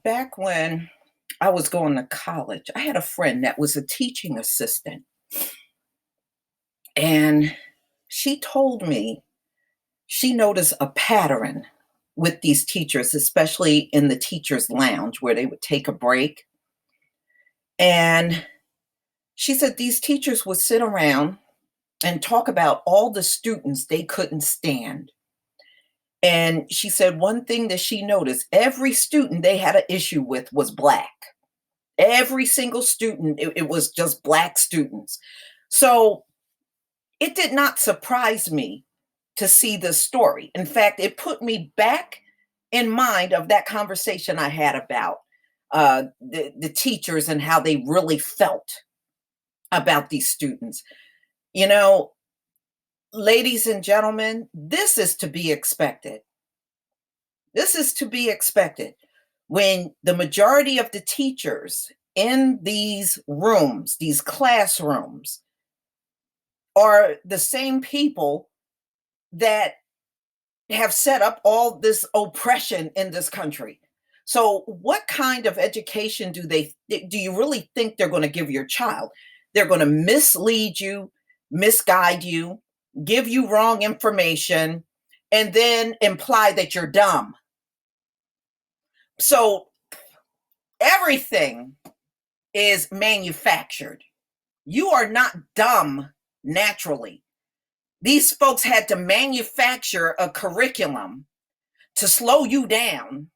Back when I was going to college, I had a friend that was a teaching assistant, and she told me she noticed a pattern with these teachers, especially in the teachers' lounge where they would take a break. And she said these teachers would sit around and talk about all the students they couldn't stand. And she said one thing that she noticed every student they had an issue with was Black. Every single student, it was just Black students. So it did not surprise me to see this story. In fact, it put me back in mind of that conversation I had about the teachers and how they really felt about these students. You know, ladies and gentlemen, this is to be expected. This is to be expected when the majority of the teachers in these rooms, these classrooms, are the same people that have set up all this oppression in this country. So what kind of education do you really think they're going to give your child? They're going to mislead you, misguide you, give you wrong information, and then imply that you're dumb. So everything is manufactured. You are not dumb naturally. These folks had to manufacture a curriculum to slow you down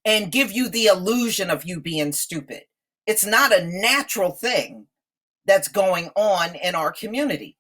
and give you the illusion of you being stupid. It's not a natural thing that's going on in our community.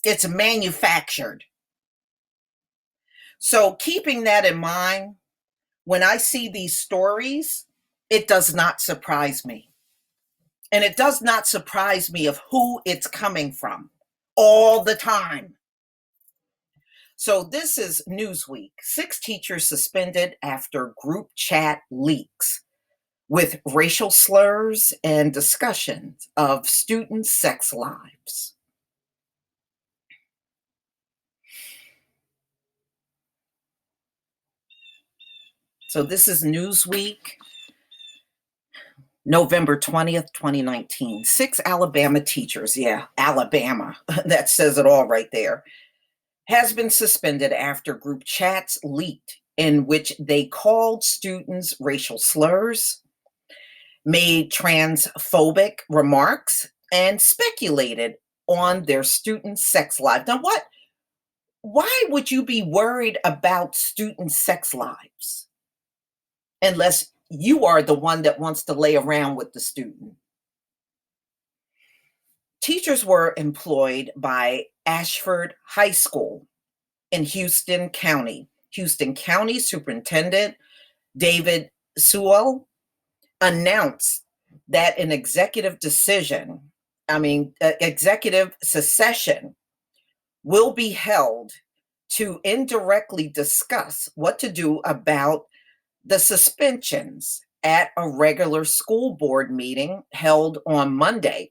It's manufactured. So keeping that in mind, when I see these stories, it does not surprise me. And it does not surprise me of who it's coming from all the time. So this is Newsweek. 6 teachers suspended after group chat leaks with racial slurs and discussions of student sex lives. So this is Newsweek, November 20th, 2019. 6 Alabama teachers, yeah, Alabama, that says it all right there, has been suspended after group chats leaked in which they called students racial slurs, made transphobic remarks, and speculated on their students' sex lives. Now, why would you be worried about student sex lives unless you are the one that wants to lay around with the student? Teachers were employed by Ashford High School in Houston County. Houston County Superintendent David Sewell announced that an executive secession will be held to indirectly discuss what to do about the suspensions at a regular school board meeting held on Monday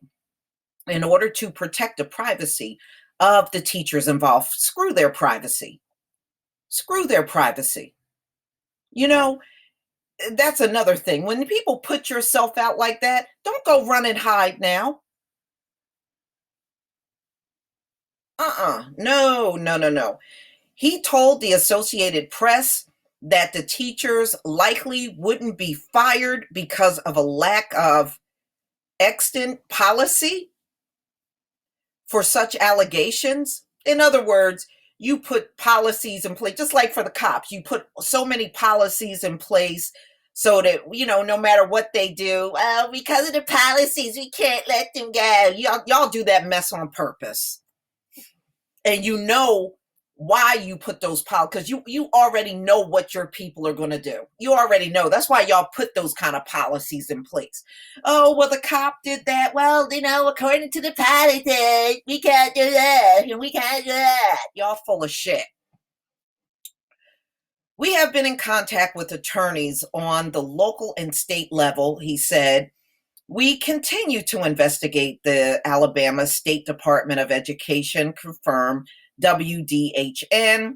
in order to protect the privacy of the teachers involved. Screw their privacy. Screw their privacy. You know, that's another thing. When people put yourself out like that, don't go run and hide now. No, no, no, no. He told the Associated Press that the teachers likely wouldn't be fired because of a lack of extant policy for such allegations. In other words, you put policies in place, just like for the cops, you put so many policies in place so that, no matter what they do, well, because of the policies, we can't let them go. Y'all do that mess on purpose. And you know why you put those policies, because you already know what your people are going to do. You already know. That's why y'all put those kind of policies in place. Oh, well, the cop did that. Well, according to the policy, we can't do that, and we can't do that. Y'all full of shit. We have been in contact with attorneys on the local and state level, he said. We continue to investigate, the Alabama State Department of Education confirmed WDHN.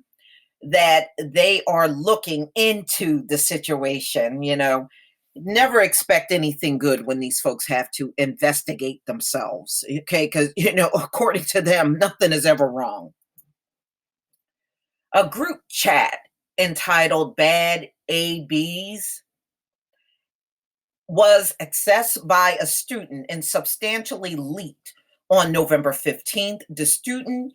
that they are looking into the situation. Never expect anything good when these folks have to investigate themselves, okay? Because, according to them, nothing is ever wrong. A group chat entitled Bad ABs was accessed by a student and substantially leaked on November 15th. The student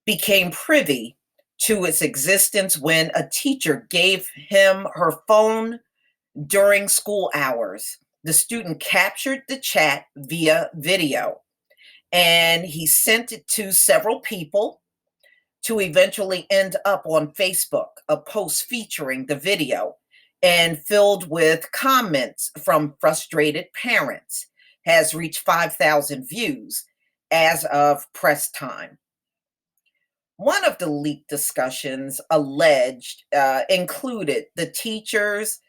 became privy to its existence when a teacher gave him her phone during school hours. The student captured the chat via video and he sent it to several people to eventually end up on Facebook, a post featuring the video and filled with comments from frustrated parents, has reached 5,000 views as of press time. One of the leaked discussions alleged included the teachers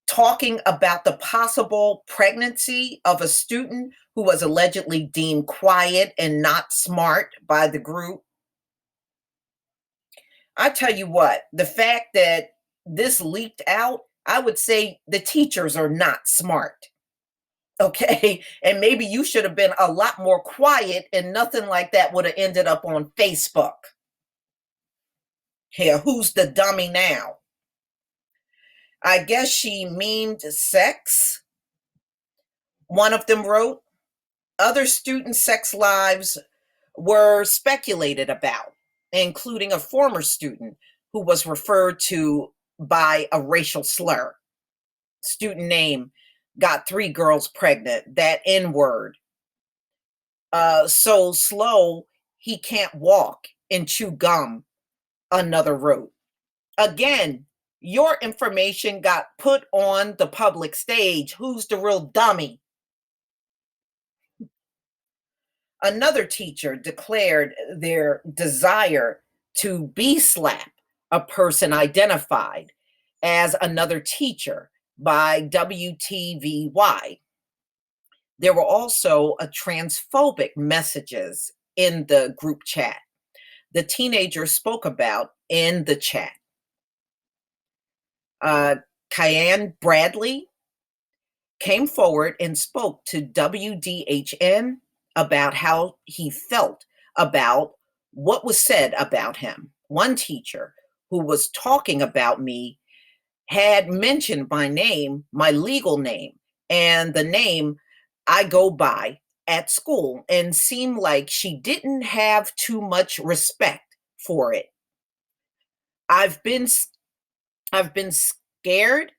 talking about the possible pregnancy of a student who was allegedly deemed quiet and not smart by the group. I tell you what, the fact that this leaked out, I would say the teachers are not smart. Okay. And maybe you should have been a lot more quiet and nothing like that would have ended up on Facebook. Here, who's the dummy now? I guess she memed sex. One of them wrote, other student sex lives were speculated about, including a former student who was referred to by a racial slur. Student name, got 3 girls pregnant, that N word. So slow, he can't walk and chew gum, another wrote. Again, your information got put on the public stage. Who's the real dummy? Another teacher declared their desire to be slap a person identified as another teacher by WTVY. There were also transphobic messages in the group chat the teenager spoke about in the chat. Kyan Bradley came forward and spoke to WDHN about how he felt about what was said about him. One teacher who was talking about me had mentioned my name, my legal name, and the name I go by at school, and seemed like she didn't have too much respect for it. I've been scared,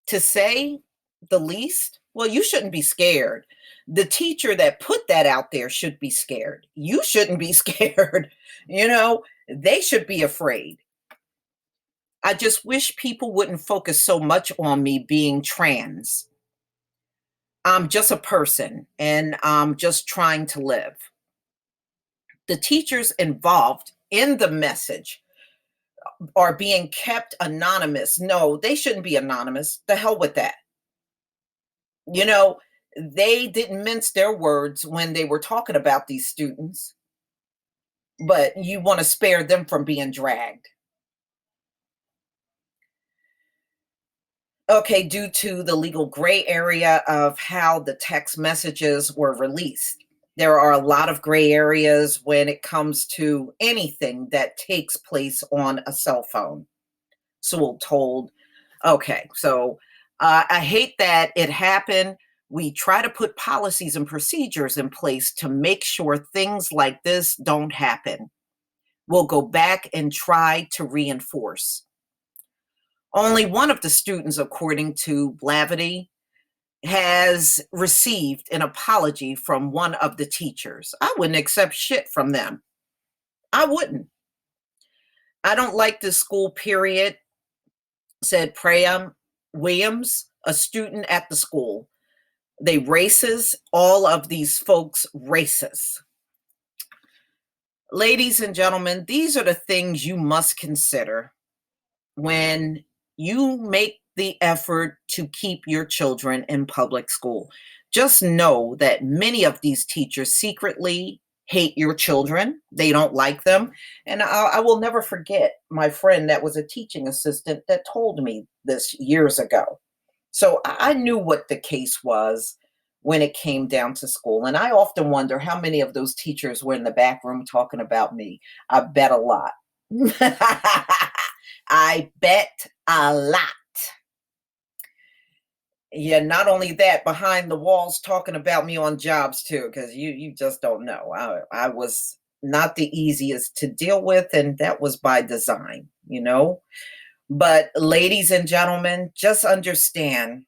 to say the least. Well, you shouldn't be scared. The teacher that put that out there should be scared. You shouldn't be scared. They should be afraid. I just wish people wouldn't focus so much on me being trans. I'm just a person and I'm just trying to live. The teachers involved in the message are being kept anonymous. No, they shouldn't be anonymous. The hell with that. They didn't mince their words when they were talking about these students, but you want to spare them from being dragged. Okay, due to the legal gray area of how the text messages were released. There are a lot of gray areas when it comes to anything that takes place on a cell phone. Sewell told. Okay, so I hate that it happened. We try to put policies and procedures in place to make sure things like this don't happen. We'll go back and try to reinforce. Only one of the students, according to Blavity, has received an apology from one of the teachers. I wouldn't accept shit from them. I wouldn't. I don't like this school, period, said Priam Williams, a student at the school. They racist, all of these folks racist. Ladies and gentlemen, these are the things you must consider when you make the effort to keep your children in public school. Just know that many of these teachers secretly hate your children. They don't like them. And I will never forget my friend that was a teaching assistant that told me this years ago. So I knew what the case was when it came down to school. And I often wonder how many of those teachers were in the back room talking about me. I bet a lot. I bet a lot. Yeah, not only that, behind the walls talking about me on jobs too, because you just don't know. I was not the easiest to deal with, and that was by design, you know. But ladies and gentlemen, just understand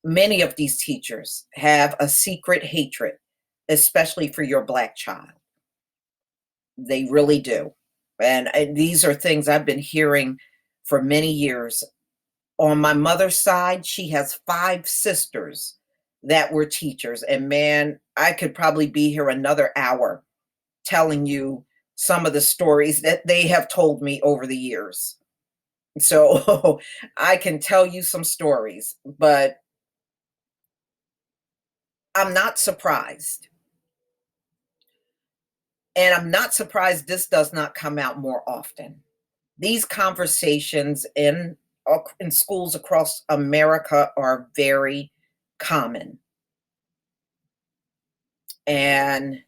many of these teachers have a secret hatred, especially for your black child. They really do. And these are things I've been hearing for many years. On my mother's side, she has 5 sisters that were teachers, and man, I could probably be here another hour telling you some of the stories that they have told me over the years. So, I can tell you some stories, but I'm not surprised, and I'm not surprised this does not come out more often. These conversations in schools across America are very common. And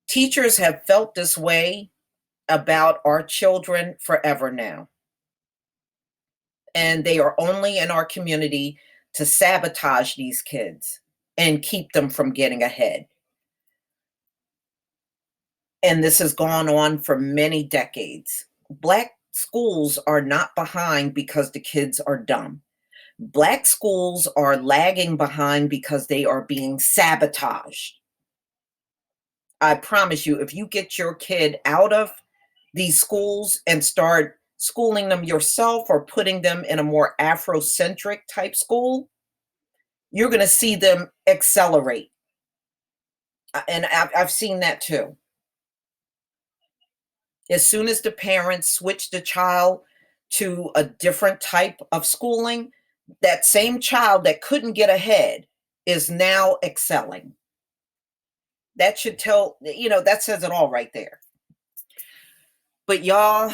teachers have felt this way about our children forever now. And they are only in our community to sabotage these kids and keep them from getting ahead. And this has gone on for many decades. Black schools are not behind because the kids are dumb. Black schools are lagging behind because they are being sabotaged. I promise you, if you get your kid out of these schools and start schooling them yourself or putting them in a more Afrocentric type school, you're going to see them accelerate. And I've seen that too. As soon as the parents switch the child to a different type of schooling, that same child that couldn't get ahead is now excelling. That should tell, that says it all right there. But y'all,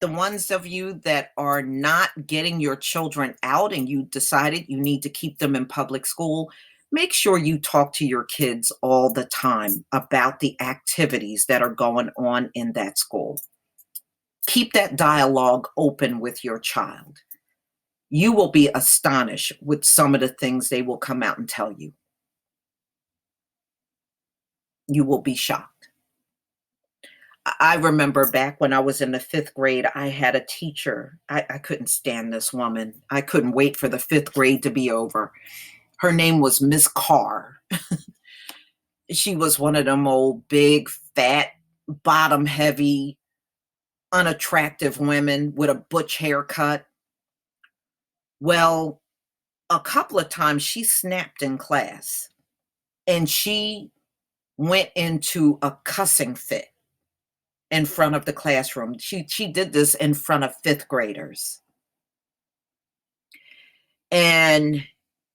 the ones of you that are not getting your children out and you decided you need to keep them in public school, make sure you talk to your kids all the time about the activities that are going on in that school. Keep that dialogue open with your child. You will be astonished with some of the things they will come out and tell you. You will be shocked. I remember back when I was in the 5th grade, I had a teacher. I couldn't stand this woman. I couldn't wait for the 5th grade to be over. Her name was Miss Carr. She was one of them old, big, fat, bottom heavy, unattractive women with a butch haircut. Well, a couple of times she snapped in class and she went into a cussing fit in front of the classroom. She did this in front of 5th graders. And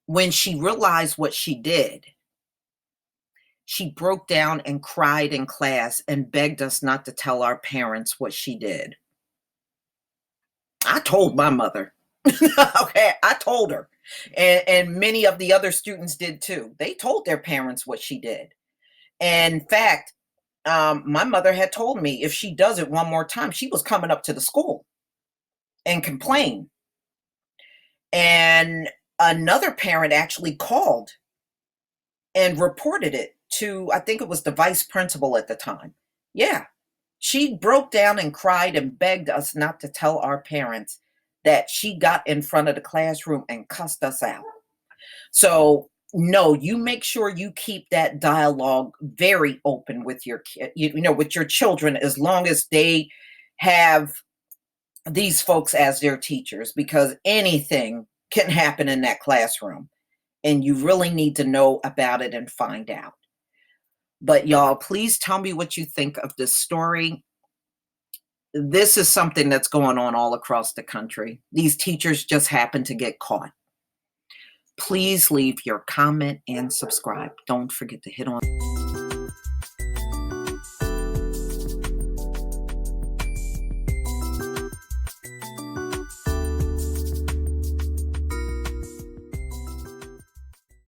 when she realized what she did, she broke down and cried in class and begged us not to tell our parents what she did. I told my mother. Okay, I told her. And many of the other students did too. They told their parents what she did. And in fact, my mother had told me if she does it one more time, she was coming up to the school and complain. And another parent actually called and reported it to, I think it was the vice principal at the time. Yeah, she broke down and cried and begged us not to tell our parents that she got in front of the classroom and cussed us out. So, no, you make sure you keep that dialogue very open with your kid, with your children, as long as they have these folks as their teachers, because anything can happen in that classroom and you really need to know about it and find out. But y'all, please tell me what you think of this story. This is something that's going on all across the country. These teachers just happen to get caught. Please leave your comment and subscribe. Don't forget to hit on